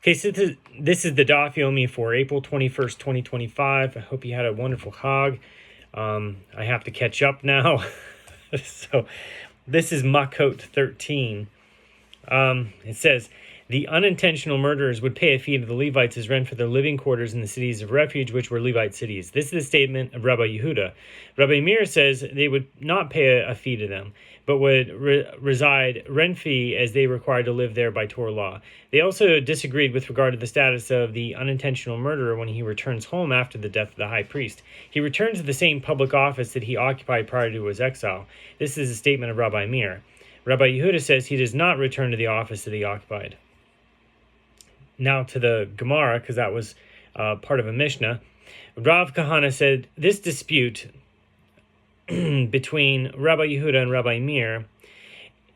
Okay, so this is the Daf Yomi for April 21st, 2025. I hope you had a wonderful Chag. I have to catch up now. So this is Makkot 13. It says, the unintentional murderers would pay a fee to the Levites as rent for their living quarters in the cities of refuge, which were Levite cities. This is the statement of Rabbi Yehuda. Rabbi Meir says they would not pay a fee to them, but would reside rent-free as they required to live there by Torah law. They also disagreed with regard to the status of the unintentional murderer when he returns home after the death of the high priest. He returns to the same public office that he occupied prior to his exile. This is a statement of Rabbi Meir. Rabbi Yehuda says he does not return to the office that he occupied. Now to the Gemara, because that was part of a Mishnah. Rav Kahana said, this dispute between Rabbi Yehuda and Rabbi Meir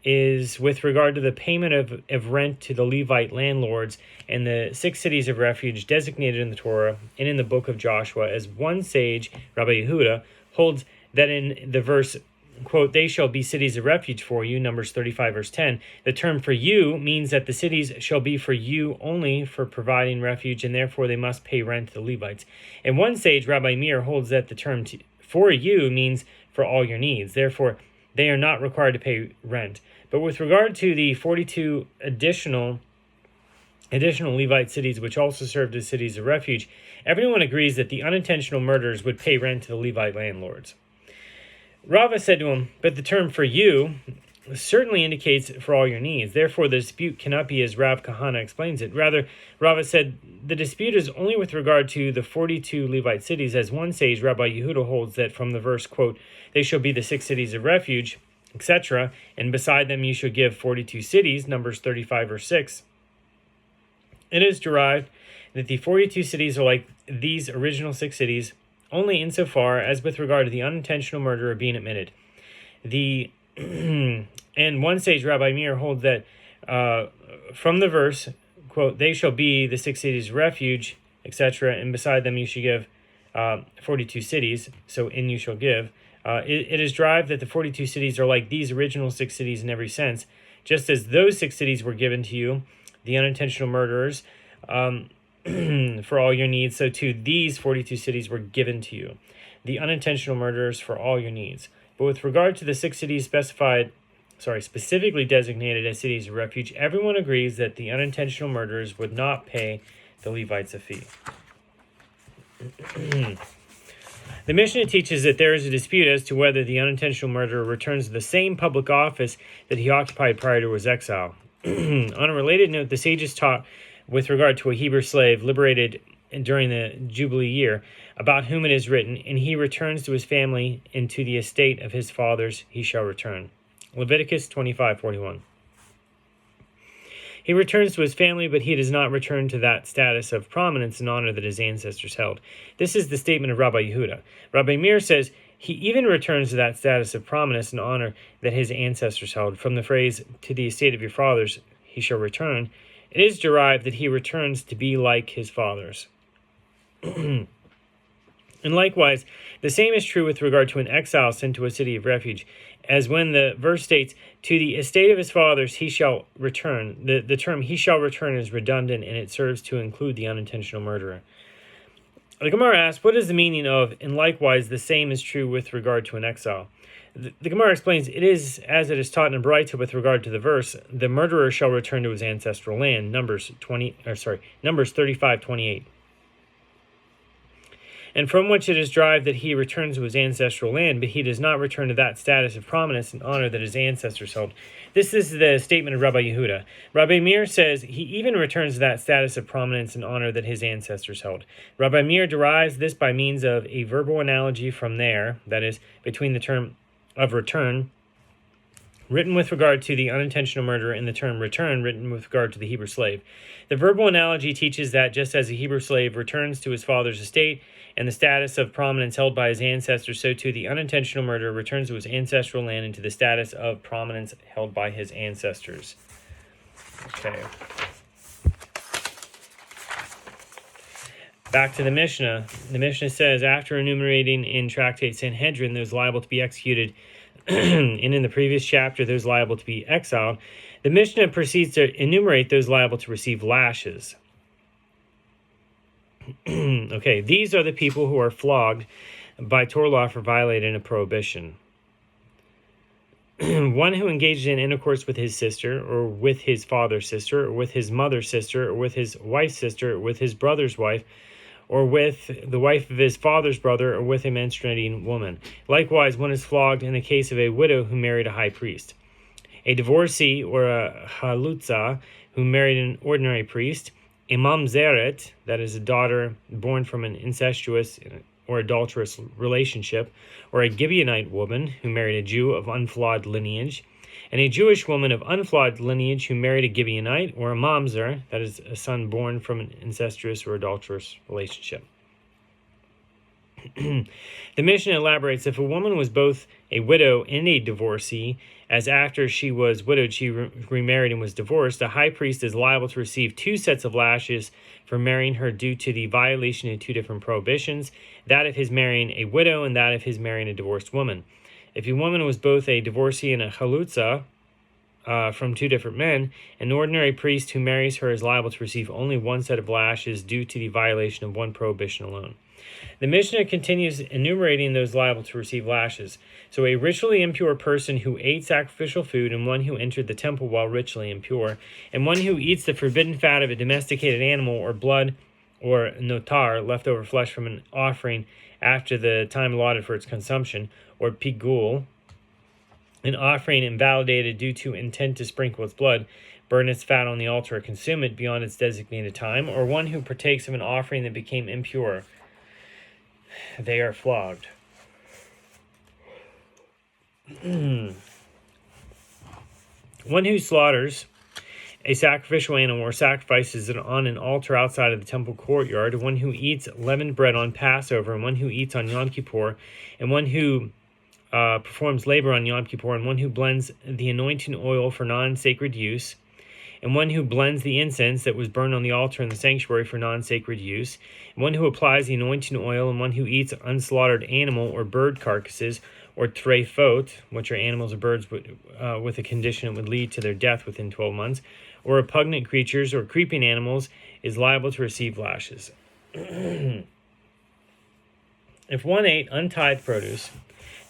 is with regard to the payment of rent to the Levite landlords and the 6 cities of refuge designated in the Torah and in the book of Joshua, as one sage, Rabbi Yehuda, holds that in the verse, quote, they shall be cities of refuge for you, Numbers 35, verse 10. The term for you means that the cities shall be for you only for providing refuge, and therefore they must pay rent to the Levites. And one sage, Rabbi Meir, holds that the term for you means for all your needs. Therefore, they are not required to pay rent. But with regard to the 42 additional Levite cities, which also served as cities of refuge, everyone agrees that the unintentional murderers would pay rent to the Levite landlords. Rava said to him, but the term for you certainly indicates for all your needs. Therefore, the dispute cannot be as Rav Kahana explains it. Rather, Rava said, the dispute is only with regard to the 42 Levite cities, as one sage, Rabbi Yehuda, holds that from the verse, quote, they shall be the 6 cities of refuge, etc., and beside them you shall give 42 cities, Numbers 35, verse 6. It is derived that the 42 cities are like these original 6 cities, only insofar as with regard to the unintentional murderer being admitted. And one sage, Rabbi Meir, holds that from the verse, quote, they shall be the 6 cities of refuge, etc., and beside them you shall give 42 cities, so in you shall give. It is derived that the 42 cities are like these original 6 cities in every sense, just as those 6 cities were given to you, the unintentional murderers, for all your needs, so too these 42 cities were given to you, the unintentional murderers for all your needs. But with regard to the 6 cities specifically designated as cities of refuge, everyone agrees that the unintentional murderers would not pay the Levites a fee. The Mishnah teaches that there is a dispute as to whether the unintentional murderer returns to the same public office that he occupied prior to his exile. On a related note, the sages taught with regard to a Hebrew slave liberated during the Jubilee year, about whom it is written, and he returns to his family, and to the estate of his fathers he shall return. Leviticus 25:41. He returns to his family, but he does not return to that status of prominence and honor that his ancestors held. This is the statement of Rabbi Yehuda. Rabbi Meir says he even returns to that status of prominence and honor that his ancestors held. From the phrase, to the estate of your fathers he shall return, it is derived that he returns to be like his fathers. And likewise, the same is true with regard to an exile sent to a city of refuge, as when the verse states, to the estate of his fathers he shall return. The term he shall return is redundant, and it serves to include the unintentional murderer. The Gemara asks, what is the meaning of, and likewise the same is true with regard to an exile? The Gemara explains, it is as it is taught in Braita with regard to the verse, the murderer shall return to his ancestral land, Numbers 35:28. And from which it is derived that he returns to his ancestral land, but he does not return to that status of prominence and honor that his ancestors held. This is the statement of Rabbi Yehuda. Rabbi Meir says he even returns to that status of prominence and honor that his ancestors held. Rabbi Meir derives this by means of a verbal analogy from there, that is, between the term of return, written with regard to the unintentional murderer, and the term return, written with regard to the Hebrew slave. The verbal analogy teaches that just as a Hebrew slave returns to his father's estate and the status of prominence held by his ancestors, so too the unintentional murderer returns to his ancestral land and to the status of prominence held by his ancestors. Okay. Back to the Mishnah. The Mishnah says, after enumerating in Tractate Sanhedrin those liable to be executed, and in the previous chapter those liable to be exiled, the Mishnah proceeds to enumerate those liable to receive lashes. Okay, these are the people who are flogged by Torah law for violating a prohibition. One who engages in intercourse with his sister, or with his father's sister, or with his mother's sister, or with his wife's sister, or with his brother's wife, or with the wife of his father's brother, or with a menstruating woman. Likewise, one is flogged in the case of a widow who married a high priest. A divorcee, or a halutza, who married an ordinary priest. A mamzeret, that is a daughter born from an incestuous or adulterous relationship, or a Gibeonite woman who married a Jew of unflawed lineage, and a Jewish woman of unflawed lineage who married a Gibeonite, or a mamzer, that is a son born from an incestuous or adulterous relationship. The Mishnah elaborates, if a woman was both a widow and a divorcee, as after she was widowed she remarried and was divorced, the high priest is liable to receive 2 sets of lashes for marrying her due to the violation of 2 different prohibitions, that of his marrying a widow and that of his marrying a divorced woman. If a woman was both a divorcee and a halutza from 2 different men, an ordinary priest who marries her is liable to receive only 1 set of lashes due to the violation of 1 prohibition alone. The Mishnah continues enumerating those liable to receive lashes. So a ritually impure person who ate sacrificial food, and one who entered the temple while ritually impure, and one who eats the forbidden fat of a domesticated animal, or blood, or notar, leftover flesh from an offering after the time allotted for its consumption, or pigul, an offering invalidated due to intent to sprinkle its blood, burn its fat on the altar, or consume it beyond its designated time, or one who partakes of an offering that became impure, they are flogged. One who slaughters a sacrificial animal or sacrifices it on an altar outside of the temple courtyard, one who eats leavened bread on Passover, and one who eats on Yom Kippur, and one who performs labor on Yom Kippur, and one who blends the anointing oil for non-sacred use, and one who blends the incense that was burned on the altar in the sanctuary for non-sacred use, and one who applies the anointing oil, and one who eats unslaughtered animal or bird carcasses, or treifot, which are animals or birds with a condition that would lead to their death within 12 months, or repugnant creatures or creeping animals, is liable to receive lashes. If one ate untithed produce,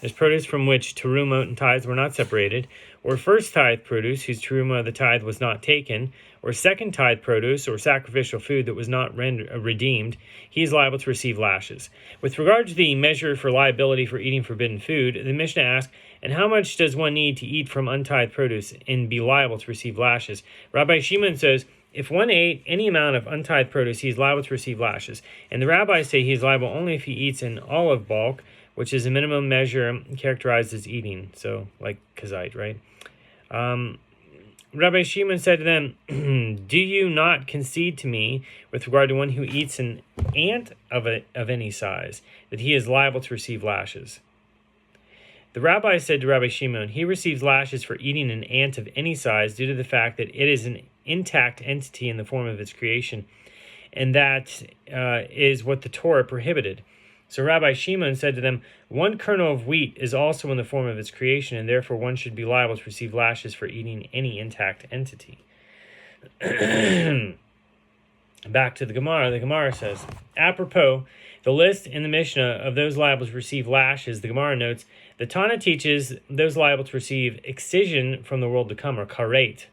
as produce from which terumot and tithes were not separated, or first tithe produce whose terumah of the tithe was not taken, or second tithe produce or sacrificial food that was not redeemed, he is liable to receive lashes. With regard to the measure for liability for eating forbidden food, the Mishnah asks, and how much does one need to eat from untithed produce and be liable to receive lashes? Rabbi Shimon says, if one ate any amount of untithed produce, he is liable to receive lashes. And the rabbis say he is liable only if he eats an olive bulk, which is a minimum measure characterized as eating, so like kazite, right? Rabbi Shimon said to them, do you not concede to me with regard to one who eats an ant of any size, that he is liable to receive lashes? The rabbi said to Rabbi Shimon, he receives lashes for eating an ant of any size due to the fact that it is an intact entity in the form of its creation, and that is what the Torah prohibited. So Rabbi Shimon said to them, one kernel of wheat is also in the form of its creation, and therefore one should be liable to receive lashes for eating any intact entity. Back to the Gemara says, apropos, the list in the Mishnah of those liable to receive lashes, the Gemara notes, the Tana teaches those liable to receive excision from the world to come, or karet.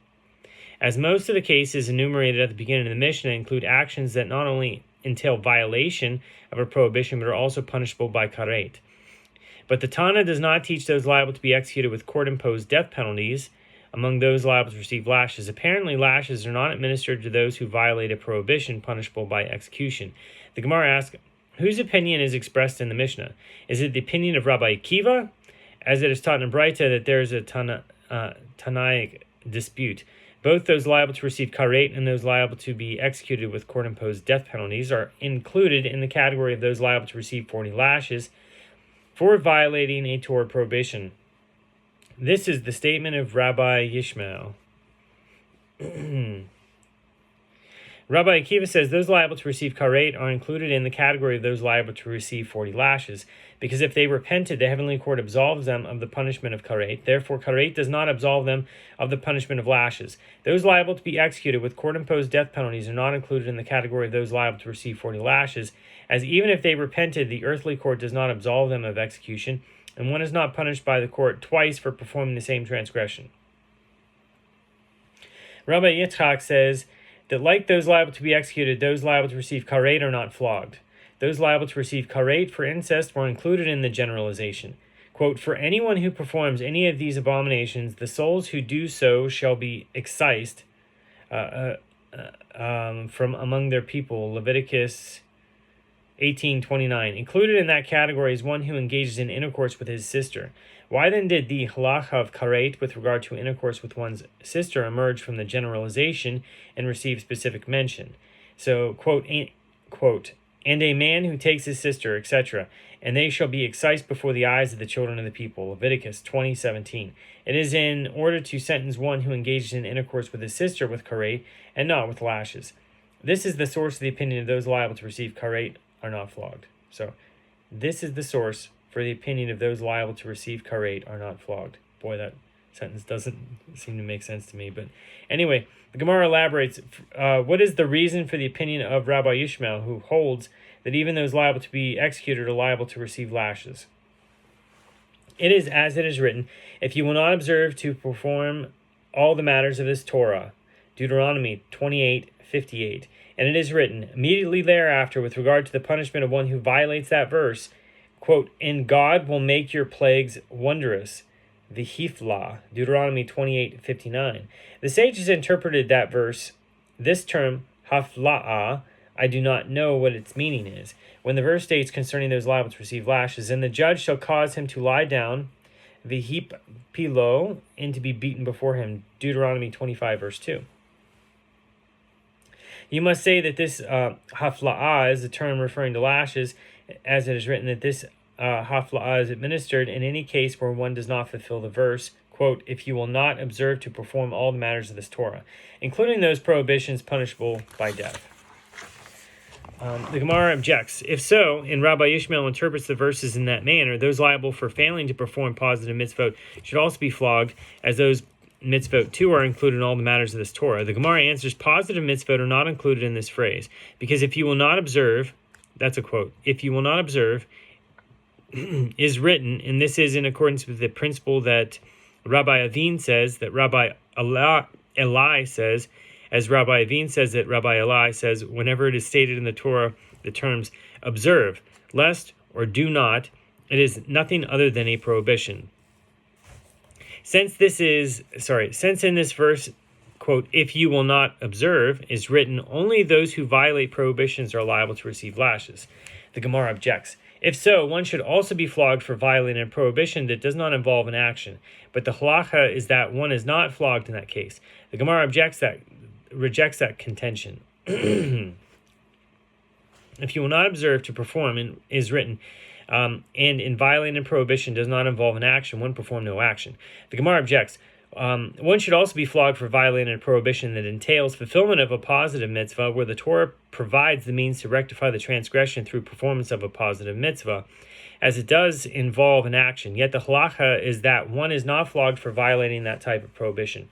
As most of the cases enumerated at the beginning of the Mishnah include actions that not only entail violation of a prohibition, but are also punishable by karet. But the Tana does not teach those liable to be executed with court-imposed death penalties among those liable to receive lashes. Apparently, lashes are not administered to those who violate a prohibition punishable by execution. The Gemara asks, whose opinion is expressed in the Mishnah? Is it the opinion of Rabbi Akiva, as it is taught in Braita that there is a Tanaic dispute? Both those liable to receive karet and those liable to be executed with court-imposed death penalties are included in the category of those liable to receive 40 lashes for violating a Torah prohibition. This is the statement of Rabbi Yishmael. Rabbi Akiva says those liable to receive karet are included in the category of those liable to receive 40 lashes, because if they repented, the heavenly court absolves them of the punishment of karet. Therefore, karet does not absolve them of the punishment of lashes. Those liable to be executed with court-imposed death penalties are not included in the category of those liable to receive 40 lashes, as even if they repented, the earthly court does not absolve them of execution, and one is not punished by the court twice for performing the same transgression. Rabbi Yitzchak says that like those liable to be executed, those liable to receive karet are not flogged. Those liable to receive karet for incest were included in the generalization. Quote, for anyone who performs any of these abominations, the souls who do so shall be excised from among their people. Leviticus 18:29. Included in that category is one who engages in intercourse with his sister. Why then did the halacha of karet with regard to intercourse with one's sister emerge from the generalization and receive specific mention? So, quote, and a man who takes his sister, etc., and they shall be excised before the eyes of the children of the people. Leviticus 20:17. It is in order to sentence one who engages in intercourse with his sister with karet and not with lashes. This is the source of the opinion of those liable to receive karet are not flogged. So, this is the source for the opinion of those liable to receive karet are not flogged. Boy, that sentence doesn't seem to make sense to me. But anyway, the Gemara elaborates, what is the reason for the opinion of Rabbi Yishmael, who holds that even those liable to be executed are liable to receive lashes? It is as it is written, if you will not observe to perform all the matters of this Torah, Deuteronomy 28:58. And it is written, immediately thereafter, with regard to the punishment of one who violates that verse, quote, and God will make your plagues wondrous, the Hiflah, Deuteronomy 28:59. The sages interpreted that verse, this term, Hafla'ah, I do not know what its meaning is, when the verse states concerning those liable to receive lashes, and the judge shall cause him to lie down, v'hip pilo, and to be beaten before him, Deuteronomy 25, verse 2. You must say that this hafla'ah is a term referring to lashes, as it is written that this hafla'ah is administered in any case where one does not fulfill the verse, quote, if you will not observe to perform all the matters of this Torah, including those prohibitions punishable by death. The Gemara objects, if so, and Rabbi Yishmael interprets the verses in that manner, those liable for failing to perform positive mitzvot should also be flogged, as those mitzvot too are included in all the matters of this Torah. The Gemara answers, positive mitzvot are not included in this phrase, because if you will not observe, that's a quote, if you will not observe, is written, and this is in accordance with the principle that Rabbi Avin says, that Rabbi Eli says, as Rabbi Avin says that Rabbi Eli says, whenever it is stated in the Torah, the terms observe, lest, or do not, it is nothing other than a prohibition. Since in this verse, quote, if you will not observe, is written, only those who violate prohibitions are liable to receive lashes. The Gemara objects, if so, one should also be flogged for violating a prohibition that does not involve an action. But the halacha is that one is not flogged in that case. The Gemara rejects that contention. If you will not observe to perform, is written, and in violating a prohibition does not involve an action, one perform no action. The Gemara objects, one should also be flogged for violating a prohibition that entails fulfillment of a positive mitzvah, where the Torah provides the means to rectify the transgression through performance of a positive mitzvah, as it does involve an action. Yet the halacha is that one is not flogged for violating that type of prohibition.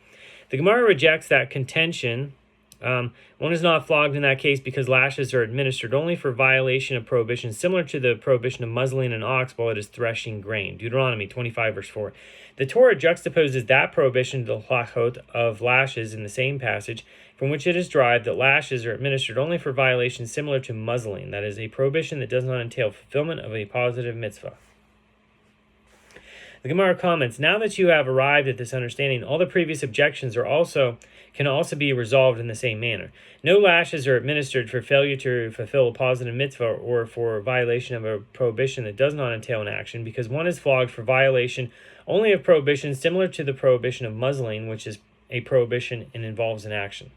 The Gemara rejects that contention. One is not flogged in that case because lashes are administered only for violation of prohibitions, similar to the prohibition of muzzling an ox while it is threshing grain. Deuteronomy 25, verse 4. The Torah juxtaposes that prohibition to the halachot of lashes in the same passage, from which it is derived that lashes are administered only for violations similar to muzzling, that is, a prohibition that does not entail fulfillment of a positive mitzvah. The Gemara comments, now that you have arrived at this understanding, all the previous objections can also be resolved in the same manner. No lashes are administered for failure to fulfill a positive mitzvah or for violation of a prohibition that does not entail an action, because one is flogged for violation only of prohibitions similar to the prohibition of muzzling, which is a prohibition and involves an action.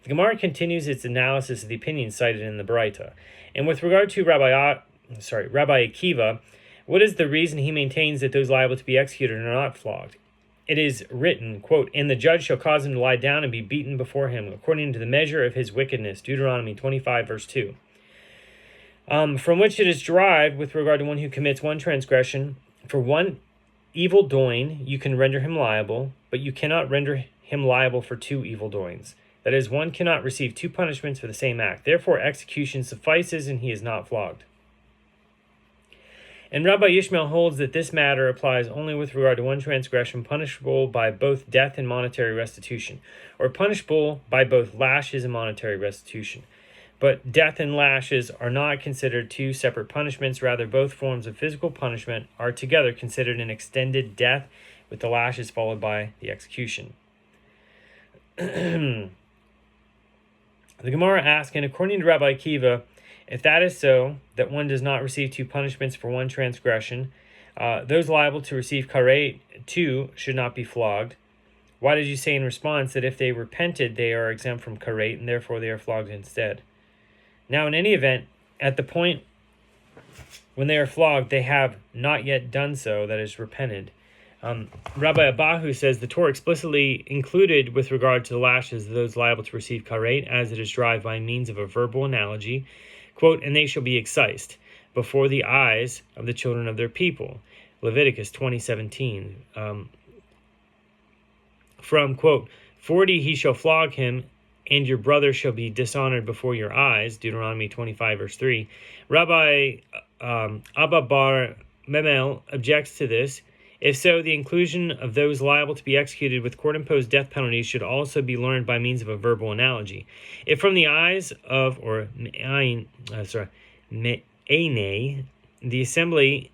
The Gemara continues its analysis of the opinions cited in the Baraita. And with regard to Rabbi Akiva, what is the reason he maintains that those liable to be executed are not flogged? it is written, quote, "And the judge shall cause him to lie down and be beaten before him, according to the measure of his wickedness." Deuteronomy 25, verse 2. From which it is derived with regard to one who commits one transgression. For one evil doing, you can render him liable, but you cannot render him liable for two evil doings. That is, one cannot receive two punishments for the same act. Therefore, execution suffices, and he is not flogged. And Rabbi Yishmael holds that this matter applies only with regard to one transgression punishable by both death and monetary restitution, or punishable by both lashes and monetary restitution. But death and lashes are not considered two separate punishments. Rather, both forms of physical punishment are together considered an extended death, with the lashes followed by the execution. The Gemara asks, and according to Rabbi Akiva, if that is so, that one does not receive two punishments for one transgression, those liable to receive karet too should not be flogged. Why did you say in response that if they repented, they are exempt from karet, and therefore they are flogged instead? Now, in any event, at the point when they are flogged, they have not yet done so, that is, repented. Rabbi Abahu says the Torah explicitly included with regard to the lashes those liable to receive karet, as it is derived by means of a verbal analogy, quote, "And they shall be excised before the eyes of the children of their people." Leviticus 20:17. From, quote, "40 he shall flog him, and your brother shall be dishonored before your eyes," Deuteronomy 25, verse 3. Rabbi Abba Bar Memel objects to this. If so, the inclusion of those liable to be executed with court-imposed death penalties should also be learned by means of a verbal analogy. If from the eyes of, or me'ane, the assembly,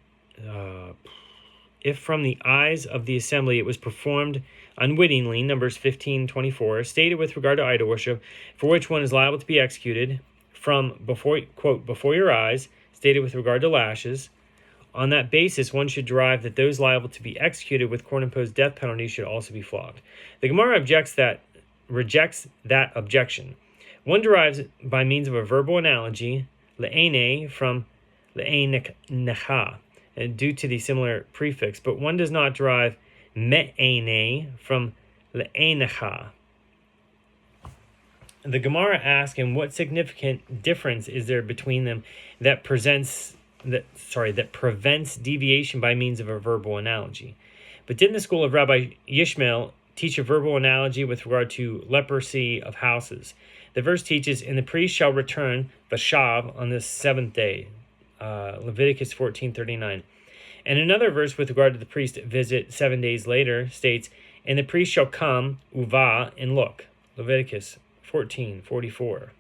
if from the eyes of the assembly it was performed unwittingly, Numbers 15:24, stated with regard to idol worship, for which one is liable to be executed, from before, quote, "before your eyes," stated with regard to lashes. On that basis, one should derive that those liable to be executed with court-imposed death penalties should also be flogged. The Gemara rejects that objection. One derives by means of a verbal analogy, le'ene from le'enecha, due to the similar prefix, but one does not derive me'ene from le'enecha. The Gemara asks, and what significant difference is there between them that prevents deviation by means of a verbal analogy? But didn't the school of Rabbi Yishmael teach a verbal analogy with regard to leprosy of houses? The verse teaches, "And the priest shall return Vashav on the seventh day," Leviticus 14:39. And another verse with regard to the priest visit 7 days later states, "And the priest shall come, uva, and look," Leviticus 14:44.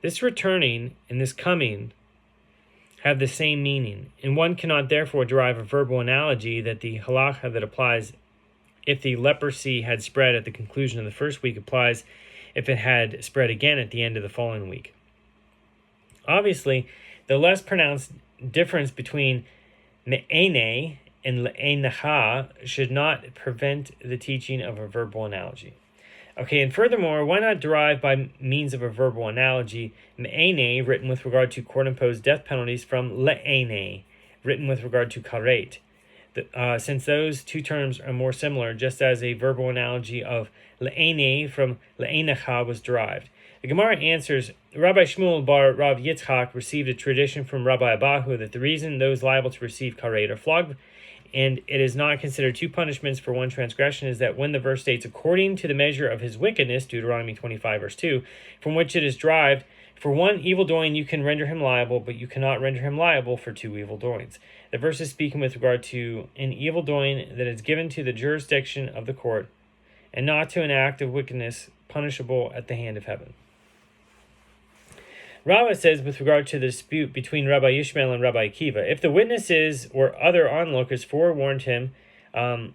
This returning and this coming have the same meaning, and one cannot therefore derive a verbal analogy that the halacha that applies if the leprosy had spread at the conclusion of the first week applies if it had spread again at the end of the following week. Obviously, the less pronounced difference between me'ene and le'enecha should not prevent the teaching of a verbal analogy. Okay, and furthermore, why not derive by means of a verbal analogy me'ene, written with regard to court-imposed death penalties, from le'ene, written with regard to karet, since those two terms are more similar, just as a verbal analogy of le'ene from le'enecha was derived. The Gemara answers, Rabbi Shmuel bar Rav Yitzchak received a tradition from Rabbi Abahu that the reason those liable to receive karet are flogged, and it is not considered two punishments for one transgression, is that when the verse states, according to the measure of his wickedness, Deuteronomy 25, verse 2, from which it is derived, for one evil doing you can render him liable, but you cannot render him liable for two evil doings. The verse is speaking with regard to an evil doing that is given to the jurisdiction of the court, and not to an act of wickedness punishable at the hand of heaven. Rava says with regard to the dispute between Rabbi Yishmael and Rabbi Akiva, if the witnesses or other onlookers forewarned him that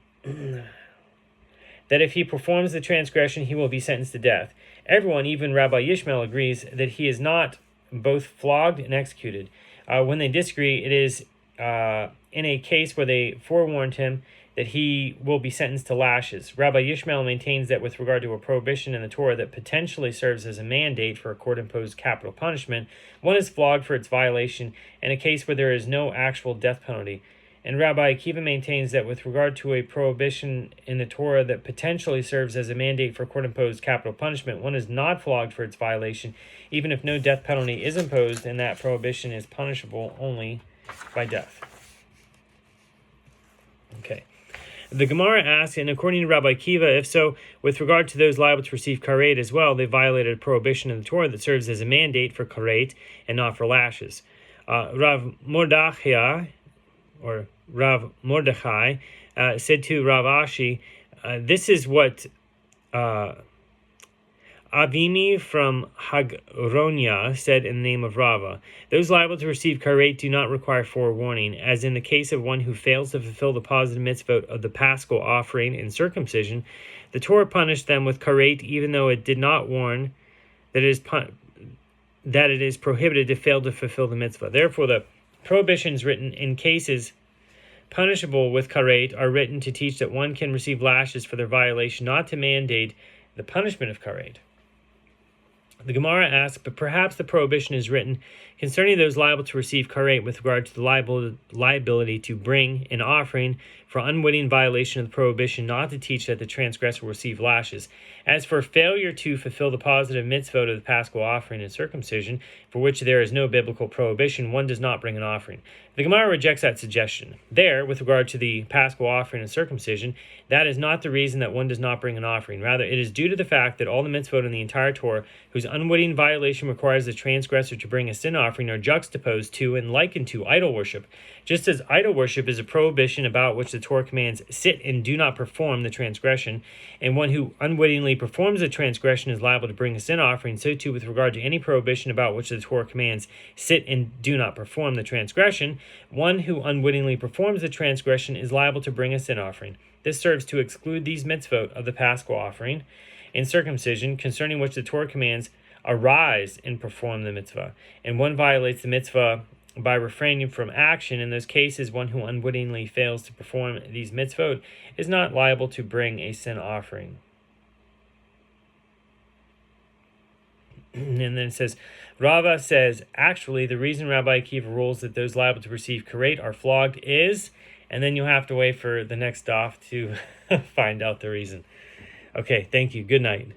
if he performs the transgression, he will be sentenced to death, everyone, even Rabbi Yishmael, agrees that he is not both flogged and executed. When they disagree, it is in a case where they forewarned him that he will be sentenced to lashes. Rabbi Yishmael maintains that with regard to a prohibition in the Torah that potentially serves as a mandate for a court-imposed capital punishment, one is flogged for its violation in a case where there is no actual death penalty. And Rabbi Akiva maintains that with regard to a prohibition in the Torah that potentially serves as a mandate for court-imposed capital punishment, one is not flogged for its violation, even if no death penalty is imposed, and that prohibition is punishable only by death. Okay. The Gemara asks, and according to Rabbi Akiva, if so, with regard to those liable to receive karet as well, they violated a prohibition in the Torah that serves as a mandate for karet and not for lashes. Rav Mordechai said to Rav Ashi, this is what Avimi from Hagronia said in the name of Rava. Those liable to receive karet do not require forewarning, as in the case of one who fails to fulfill the positive mitzvot of the paschal offering and circumcision. The Torah punished them with karet, even though it did not warn that it is prohibited to fail to fulfill the mitzvah. Therefore, the prohibitions written in cases punishable with karet are written to teach that one can receive lashes for their violation, not to mandate the punishment of karet. The Gemara asks, but perhaps the prohibition is written concerning those liable to receive karet with regard to the liability to bring an offering for unwitting violation of the prohibition, not to teach that the transgressor will receive lashes. As for failure to fulfill the positive mitzvot of the paschal offering and circumcision, for which there is no biblical prohibition, one does not bring an offering. The Gemara rejects that suggestion. There, with regard to the paschal offering and circumcision, that is not the reason that one does not bring an offering. Rather, it is due to the fact that all the mitzvot in the entire Torah, whose unwitting violation requires the transgressor to bring a sin offering, are juxtaposed to and likened to idol worship. Just as idol worship is a prohibition about which the Torah commands, sit and do not perform the transgression, and one who unwittingly performs the transgression is liable to bring a sin offering, so too with regard to any prohibition about which the Torah commands, sit and do not perform the transgression, one who unwittingly performs the transgression is liable to bring a sin offering. This serves to exclude these mitzvot of the paschal offering and circumcision, concerning which the Torah commands, arise and perform the mitzvah. And one violates the mitzvah by refraining from action. In those cases, one who unwittingly fails to perform these mitzvot is not liable to bring a sin offering. And then it says, Rava says, actually, the reason Rabbi Akiva rules that those liable to receive karet are flogged is, and then you'll have to wait for the next daf to find out the reason. Okay, thank you. Good night.